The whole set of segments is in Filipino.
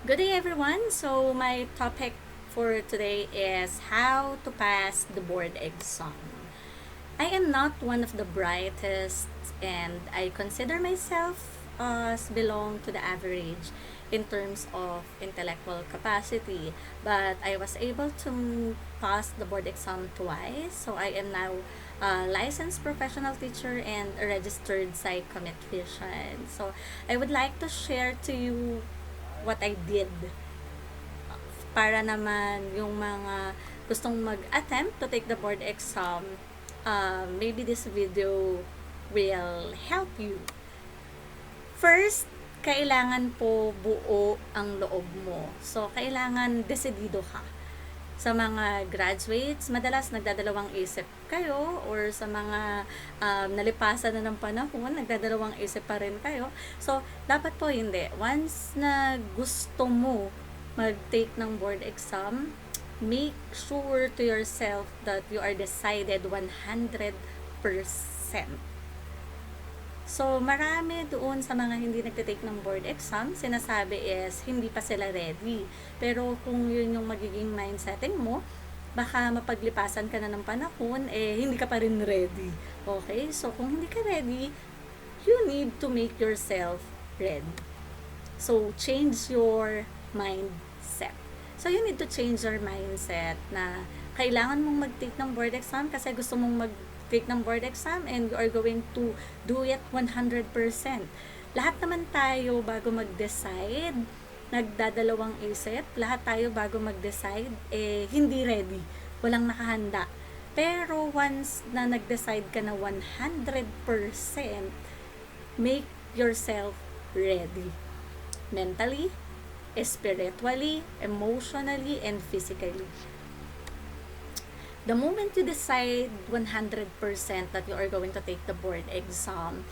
Good day, everyone. So, my topic for today is how to pass the board exam. I am not one of the brightest, and I consider myself as belong to the average in terms of intellectual capacity. But I was able to pass the board exam twice. So, I am now a licensed professional teacher and a registered psychometrician. So, I would like to share to you what I did para naman yung mga gustong mag-attempt to take the board exam, maybe this video will help you. First, kailangan po buo ang loob mo. So, kailangan desidido ka. Sa mga graduates, madalas nagdadalawang isip kayo or sa mga nalipasan na ng panahon, nagdadalawang isip pa rin kayo. So, dapat po hindi. Once na gusto mo mag-take ng board exam, make sure to yourself that you are decided 100%. So, marami doon sa mga hindi nagtitake ng board exam, sinasabi is hindi pa sila ready. Pero kung yun yung magiging mindsetting mo, baka mapaglipasan ka na ng panahon, hindi ka pa rin ready. Okay? So, kung hindi ka ready, you need to make yourself ready. So, change your mindset. So, you need to change your mindset na kailangan mong mag-take ng board exam kasi gusto mong mag-take ng board exam and you are going to do it 100%. Lahat naman tayo bago mag-decide, nagdadalawang isip, lahat tayo bago mag-decide, hindi ready. Walang nakahanda. Pero once na nag-decide ka na 100%, make yourself ready. Mentally, spiritually, emotionally, and physically. The moment you decide 100% that you are going to take the board exam,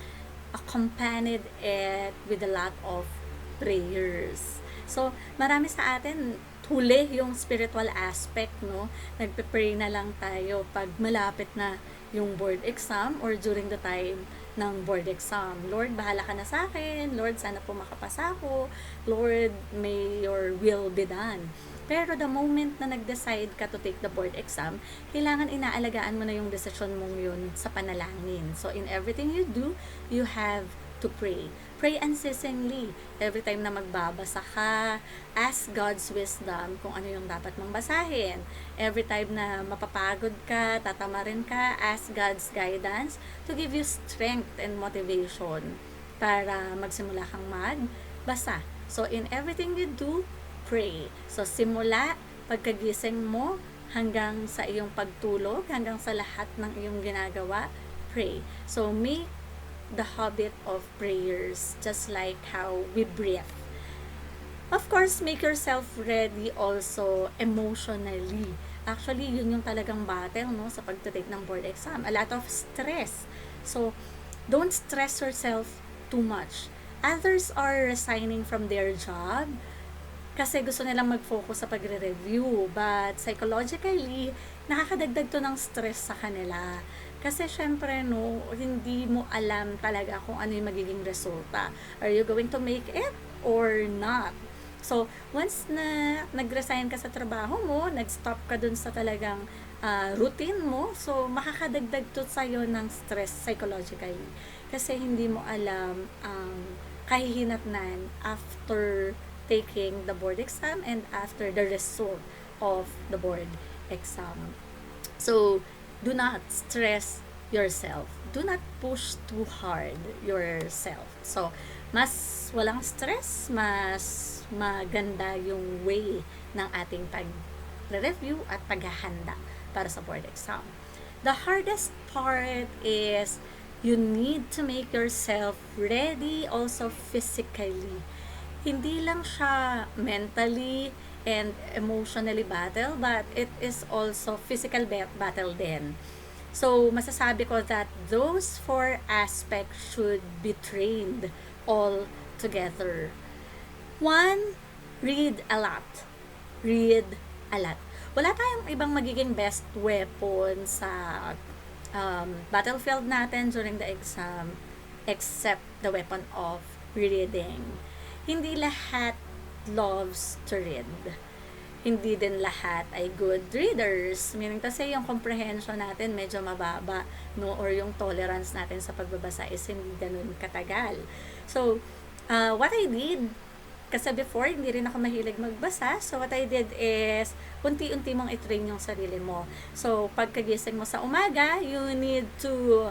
accompanied it with a lot of prayers. So, marami sa atin, huli yung spiritual aspect, no? Nagpe-pray na lang tayo pag malapit na yung board exam or during the time ng board exam. Lord, bahala ka na sa akin. Lord, sana po makapasa ako. Lord, may your will be done. Pero the moment na nag-decide ka to take the board exam, kailangan inaalagaan mo na yung decision mong yun sa panalangin. So, in everything you do, you have to pray. Pray unceasingly. Every time na magbabasa ka, ask God's wisdom kung ano yung dapat mong basahin. Every time na mapapagod ka, tatamarin ka, ask God's guidance to give you strength and motivation para magsimula kang magbasa. So, in everything you do, pray. So, simula pagkagising mo hanggang sa iyong pagtulog, hanggang sa lahat ng iyong ginagawa, pray. So, make the habit of prayers just like how we breathe. Of course, make yourself ready also emotionally. Actually, yun yung talagang battle, no, sa pagtitake ng board exam. A lot of stress. So, don't stress yourself too much. Others are resigning from their job kasi gusto nilang mag-focus sa pagre-review. But psychologically, nakakadagdag to ng stress sa kanila. Kasi syempre, no, hindi mo alam talaga kung ano yung magiging resulta. Are you going to make it or not? So, once na nag-resign ka sa trabaho mo, nag-stop ka dun sa talagang routine mo, so makakadagdag to sa'yo ng stress psychologically. Kasi hindi mo alam ang kahihinatnan after taking the board exam and after the result of the board exam. So, do not stress yourself. Do not push too hard yourself. So, mas walang stress, mas maganda yung way ng ating pag-review at paghahanda para sa board exam. The hardest part is you need to make yourself ready also physically. Hindi lang siya mentally and emotionally battle, but it is also physical battle din. So, masasabi ko that those four aspects should be trained all together. One, read a lot. Read a lot. Wala tayong ibang magiging best weapon sa battlefield natin during the exam except the weapon of reading. Hindi lahat loves to read. Hindi din lahat ay good readers. Meaning kasi yung comprehension natin medyo mababa, no? Or yung tolerance natin sa pagbabasa is hindi ganun katagal. So, what I did, kasi before, hindi rin ako mahilig magbasa. So, what I did is, unti-unti mong i-train yung sarili mo. So, pagkagising mo sa umaga, you need to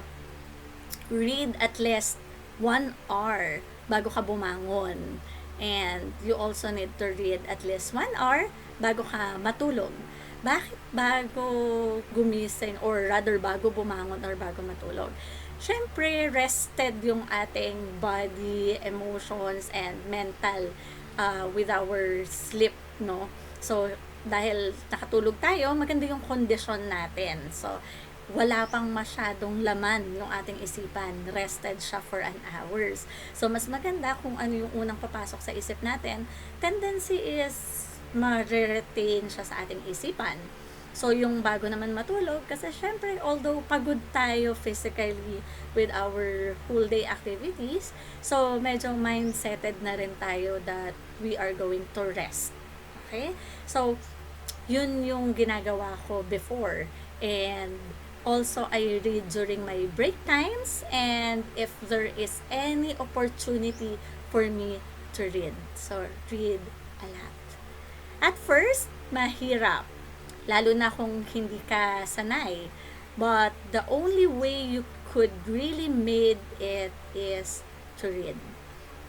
read at least 1 hour bago ka bumangon. And you also need to read at least 1 hour bago ka matulog. Bakit bago gumising or rather bago bumangon or bago matulog? Syempre, rested yung ating body, emotions, and mental with our sleep, no? So, dahil nakatulog tayo, maganda yung condition natin. So, wala pang masyadong laman yung ating isipan. Rested siya for an hours. So, mas maganda kung ano yung unang papasok sa isip natin. Tendency is ma-retain siya sa ating isipan. So, yung bago naman matulog, kasi syempre, although pagod tayo physically with our whole day activities, so medyo mindseted na rin tayo that we are going to rest. Okay? So, yun yung ginagawa ko before. And also, I read during my break times, and if there is any opportunity for me to read. So, read a lot. At first, mahirap. Lalo na kung hindi ka sanay. But the only way you could really made it is to read.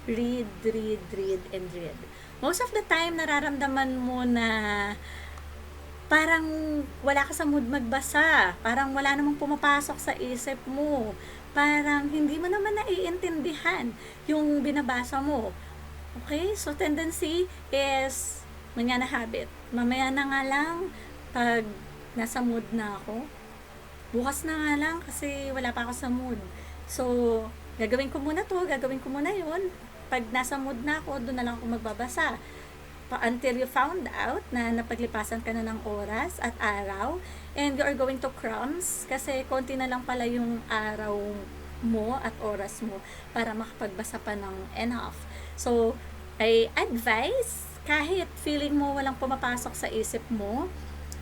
Read, read, read, and read. Most of the time, nararamdaman mo na parang wala ka sa mood magbasa. Parang wala namang pumapasok sa isip mo. Parang hindi mo naman naiintindihan yung binabasa mo. Okay? So, tendency is manana habit. Mamaya na nga lang, pag nasa mood na ako, bukas na nga lang kasi wala pa ako sa mood. So, gagawin ko muna to, gagawin ko muna yun. Pag nasa mood na ako, doon na lang ako magbabasa. Until you found out na napaglipasan ka na ng oras at araw, and you are going to crumbs, kasi konti na lang pala yung araw mo at oras mo para makapagbasa pa ng enough. So, I advise, kahit feeling mo walang pumapasok sa isip mo,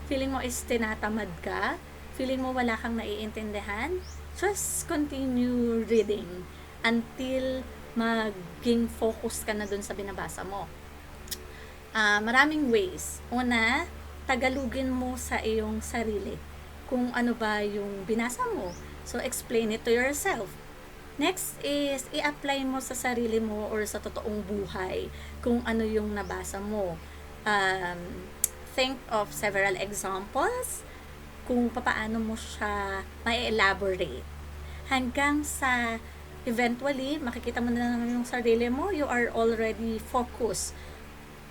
feeling mo is tinatamad ka, feeling mo wala kang naiintindihan, just continue reading until maging focus ka na dun sa binabasa mo. Maraming ways. Una, tagalugin mo sa iyong sarili kung ano ba yung binasa mo. So, explain it to yourself. Next is, i-apply mo sa sarili mo or sa totoong buhay kung ano yung nabasa mo. Think of several examples kung paano mo siya ma-elaborate. Hanggang sa eventually, makikita mo na lang yung sarili mo, you are already focused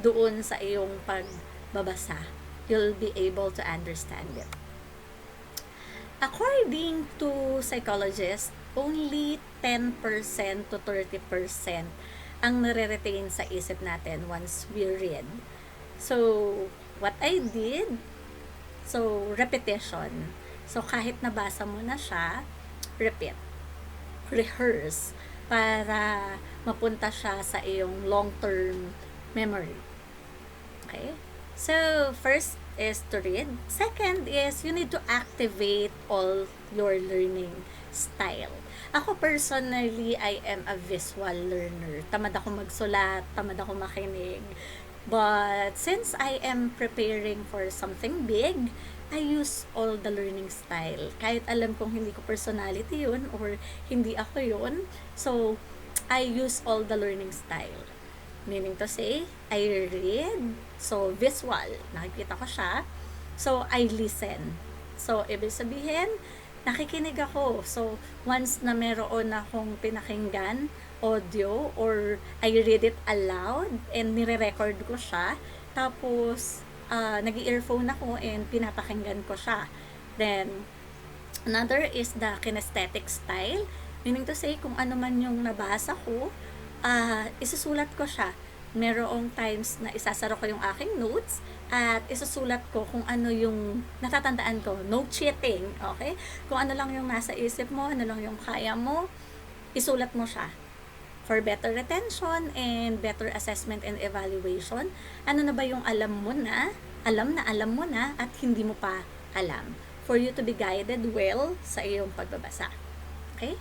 doon sa iyong pagbabasa. You'll be able to understand it. According to psychologists, only 10% to 30% ang nare-retain sa isip natin once we read. So, what I did, so, repetition. So, kahit nabasa mo na siya, repeat. Rehearse para mapunta siya sa iyong long-term memory. Okay? So, first is to read. Second is, you need to activate all your learning style. Ako personally, I am a visual learner. Tamad ako magsulat, tamad ako makinig. But since I am preparing for something big, I use all the learning style. Kahit alam kong hindi ko personality yun or hindi ako yun, so I use all the learning style. Meaning to say, I read, so visual, nakikita ko siya, so I listen. So, ibig sabihin, nakikinig ako. So, once na meron akong pinakinggan, audio, or I read it aloud, and nire-record ko siya, tapos, nag-earphone ako, and pinapakinggan ko siya. Then, another is the kinesthetic style, meaning to say, kung ano man yung nabasa ko, isusulat ko siya. Merong times na isasara ko yung aking notes at isusulat ko kung ano yung natatandaan ko. No cheating, okay? Kung ano lang yung nasa isip mo, ano lang yung kaya mo, isulat mo siya. For better retention and better assessment and evaluation, ano na ba yung alam alam mo na at hindi mo pa alam, for you to be guided well sa iyong pagbabasa. Okay?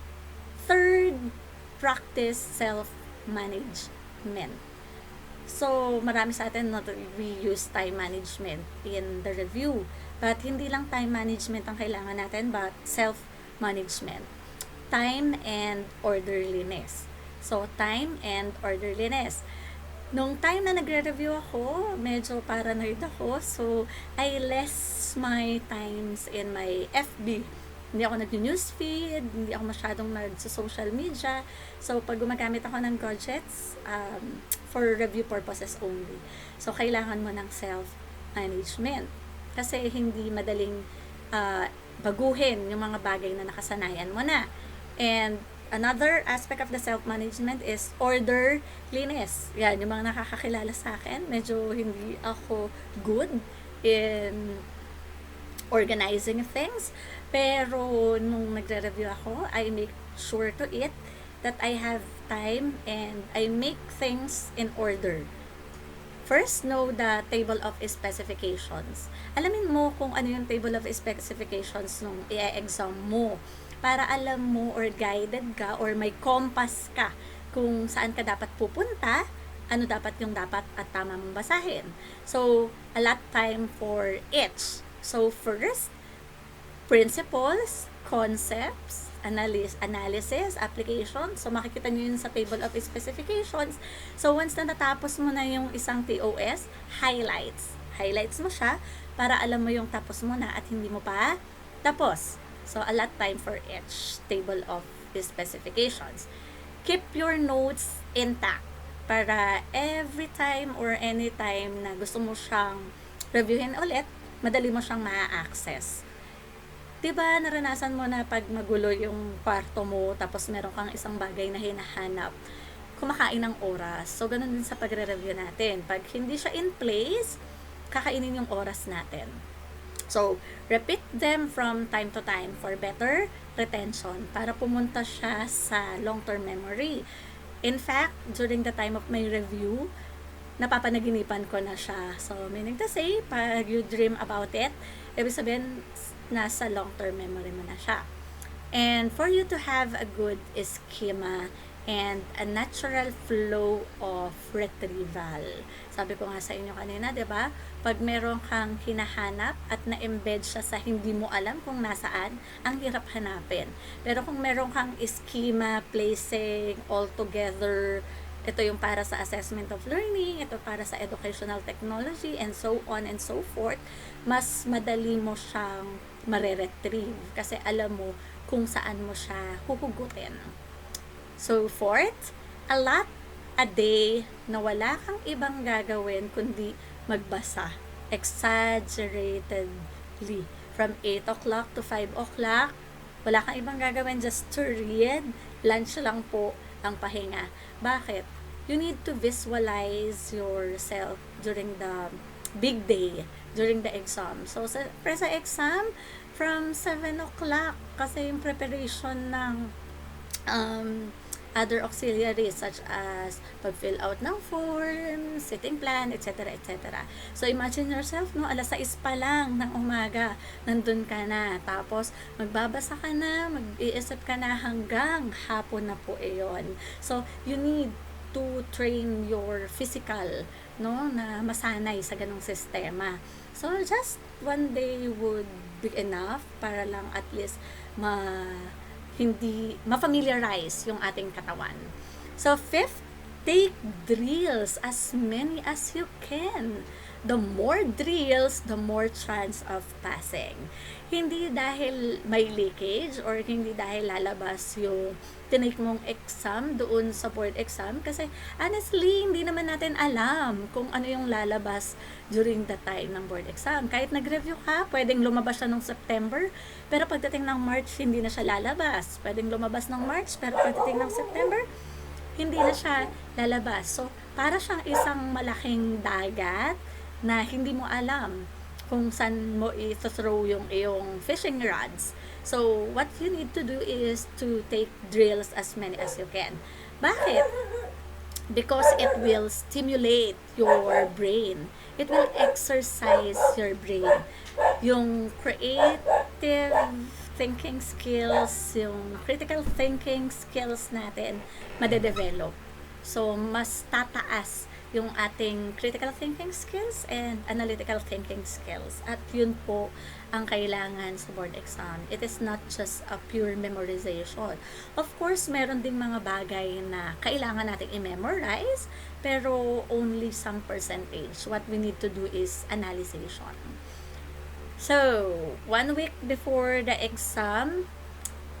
Third, practice self-management. So, marami sa atin, we use time management in the review. But hindi lang time management ang kailangan natin, but self-management. Time and orderliness. So, time and orderliness. Nung time na nagre-review ako, medyo paranoid ako. So, I less my times in my FB. Hindi ako nag-newsfeed, hindi ako masyadong nag-social media. So, pag gumagamit ako ng gadgets, for review purposes only. So, kailangan mo ng self-management. Kasi hindi madaling baguhin yung mga bagay na nakasanayan mo na. And another aspect of the self-management is orderliness. Yan, yung mga nakakakilala sa akin, medyo hindi ako good in organizing things. Pero nung nagre-review ako, I make sure to it that I have time and I make things in order. First, know the table of specifications. Alamin mo kung ano yung table of specifications nung i-exam mo para alam mo or guided ka or may compass ka kung saan ka dapat pupunta, ano dapat yung dapat at tama mong basahin. So, allot time for each. So, first, principles, concepts, analysis, application. So, makikita nyo yun sa table of specifications. So, once na natapos mo na yung isang TOS, highlights. Highlights mo siya para alam mo yung tapos mo na at hindi mo pa tapos. So, allot time for each table of specifications. Keep your notes intact para every time or anytime na gusto mo siyang reviewin ulit, madali mo siyang ma-access. Diba, naranasan mo na pag magulo yung kwarto mo, tapos meron kang isang bagay na hinahanap, kumakain ng oras. So, ganun din sa pagre-review natin. Pag hindi siya in place, kakainin yung oras natin. So, repeat them from time to time for better retention para pumunta siya sa long-term memory. In fact, during the time of my review, napapanaginipan ko na siya. So, meaning to say, pag you dream about it, ibig sabihin, nasa long-term memory mo na siya. And for you to have a good schema and a natural flow of retrieval. Sabi ko nga sa inyo kanina, di ba? Pag meron kang hinahanap at na-embed siya sa hindi mo alam kung nasaan, ang hirap hanapin. Pero kung meron kang schema, placing, all together, ito yung para sa assessment of learning, ito para sa educational technology, and so on and so forth, mas madali mo siyang mare-retrieve kasi alam mo kung saan mo siya huhugutin. So, fourth, allot a day na wala kang ibang gagawin kundi magbasa. Exaggeratedly. From 8 o'clock to 5 o'clock, wala kang ibang gagawin, just to read. Lunch lang po ang pahinga. Bakit? You need to visualize yourself during the big day, during the exam. So, sa exam, from 7 o'clock, kasi yung preparation ng other auxiliaries such as pag-fill out ng form, sitting plan, etc. etc. So, imagine yourself, no, alas 6 pa lang ng umaga, nandun ka na. Tapos, magbabasa ka na, mag-iisip ka na hanggang hapon na po iyon. So, you need to train your physical, no, na masanay sa ganong sistema. So, just one day would be enough para lang at least ma-familiarize yung ating katawan. So, fifth, take drills as many as you can. The more drills, the more chance of passing. Hindi dahil may leakage or hindi dahil lalabas yung tinake mong exam doon sa board exam kasi honestly, hindi naman natin alam kung ano yung lalabas during the time ng board exam. Kahit nag-review ka, pwedeng lumabas siya nung September, pero pagdating ng March, hindi na siya lalabas. Pwedeng lumabas ng March, pero pagdating ng September, hindi na siya lalabas. So, para siyang isang malaking dagat na hindi mo alam kung saan mo i-throw yung iyong fishing rods. So, what you need to do is to take drills as many as you can. Bakit? Because it will stimulate your brain. It will exercise your brain. Yung creative thinking skills, yung critical thinking skills natin, madedevelop. So, mas tataas yung ating critical thinking skills and analytical thinking skills. At yun po ang kailangan sa board exam. It is not just a pure memorization. Of course, meron ding mga bagay na kailangan nating i-memorize, pero only some percentage. What we need to do is analyzation. So, 1 week before the exam,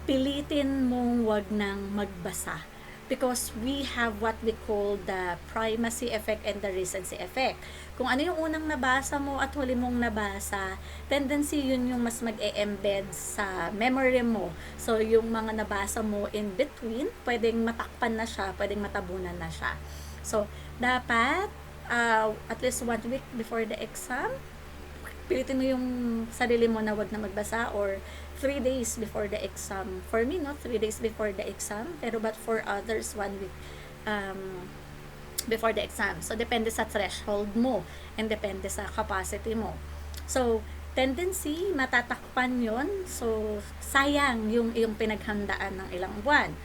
pilitin mong wag nang magbasa. Because we have what we call the primacy effect and the recency effect. Kung ano yung unang nabasa mo at huli mong nabasa, tendency yun yung mas mag-e-embed sa memory mo. So, yung mga nabasa mo in between, pwedeng matakpan na siya, pwedeng matabunan na siya. So, dapat at least 1 week before the exam, pilitin mo yung sarili mo na wag na magbasa, or 3 days before the exam. For me, 3 days before the exam, pero but for others, 1 week before the exam. So, depende sa threshold mo and depende sa capacity mo. So, tendency, matatakpan yon. So, sayang yung pinaghandaan ng ilang buwan.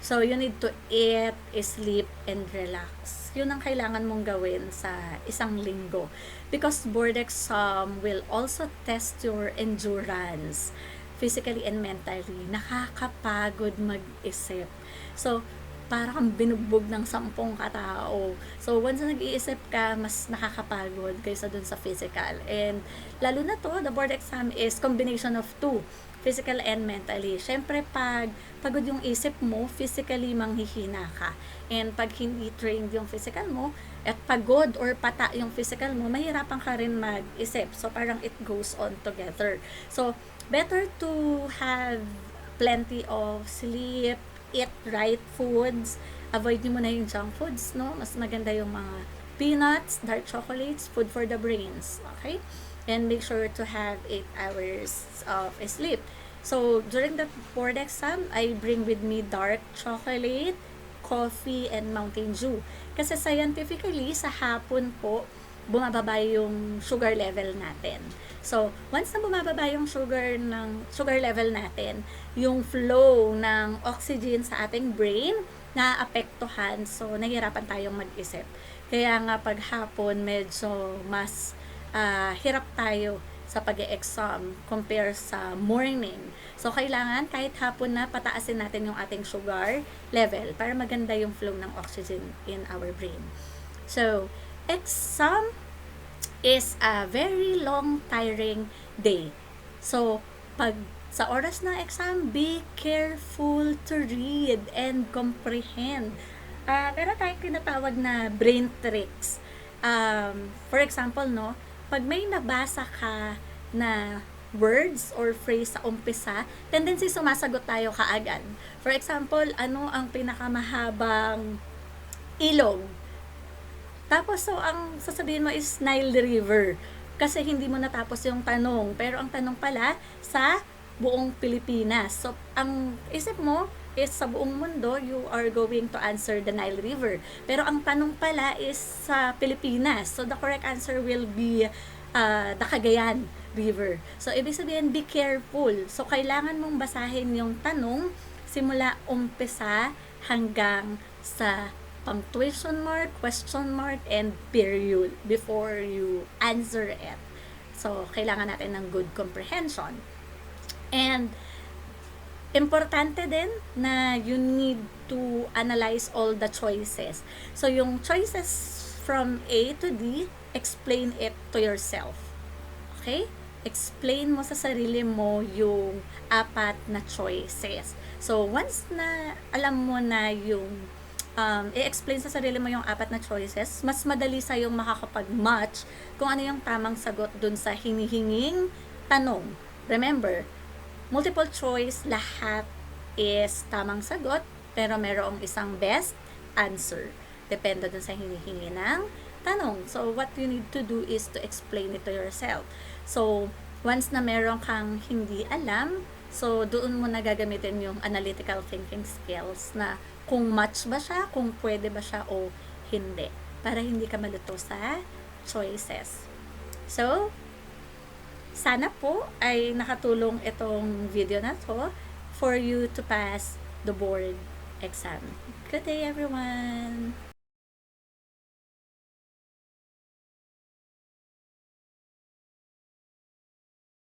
So, you need to eat, sleep, and relax. Yun ang kailangan mong gawin sa isang linggo. Because board exam will also test your endurance, physically and mentally. Nakakapagod mag-isip. So, parang binugbog ng 10 katao. So, once na nag-iisip ka, mas nakakapagod kaysa dun sa physical. And, lalo na to, the board exam is combination of two, physical and mentally. Siyempre, pag pagod yung isip mo, physically manghihina ka. And pag hindi trained yung physical mo, at pagod or pata yung physical mo, mahirapan ka rin mag-isip. So, parang it goes on together. So, better to have plenty of sleep, eat right foods, avoid nyo muna yung junk foods, no? Mas maganda yung mga peanuts, dark chocolates, food for the brains, okay? And make sure to have 8 hours of sleep. So, during the board exam, I bring with me dark chocolate, coffee, and Mountain Dew. Kasi scientifically, sa hapon po, bumababa yung sugar level natin. So, once na bumababa yung sugar level natin, yung flow ng oxygen sa ating brain naapektuhan. So, nahihirapan tayong mag-isip. Kaya nga pag hapon, medyo mas hirap tayo sa pag-e-exam compare sa morning. So, kailangan kahit hapon na pataasin natin yung ating sugar level para maganda yung flow ng oxygen in our brain. So, exam is a very long, tiring day. So, pag sa oras ng exam, be careful to read and comprehend. Meron tayong tinatawag na brain tricks. For example, pag may nabasa ka na words or phrase sa umpisa, tendency sumasagot tayo kaagad. For example, ano ang pinakamahabang ilog? Tapos, so, ang sasabihin mo is Nile River. Kasi hindi mo natapos yung tanong. Pero ang tanong pala, sa buong Pilipinas. So, ang isip mo is sa buong mundo, you are going to answer the Nile River. Pero ang tanong pala is sa Pilipinas. So, the correct answer will be the Cagayan River. So, ibig sabihin, be careful. So, kailangan mong basahin yung tanong simula umpisa hanggang sa punctuation mark, question mark, and period before you answer it. So, kailangan natin ng good comprehension. And, importante din na you need to analyze all the choices. So, yung choices from A to D, explain it to yourself. Okay? Explain mo sa sarili mo yung 4 na choices. So, once na alam mo na yung i-explain sa sarili mo yung 4 na choices, mas madali sa'yong makakapag-match kung ano yung tamang sagot dun sa hinihinging tanong. Remember, multiple choice, lahat is tamang sagot, pero merong isang best answer. Depende dun sa hinihingi ng tanong. So, what you need to do is to explain it to yourself. So, once na meron kang hindi alam, So, doon mo na gagamitin yung analytical thinking skills na kung match ba siya, kung pwede ba siya o hindi. Para hindi ka malito sa choices. So, sana po ay nakatulong itong video na to for you to pass the board exam. Good day, everyone!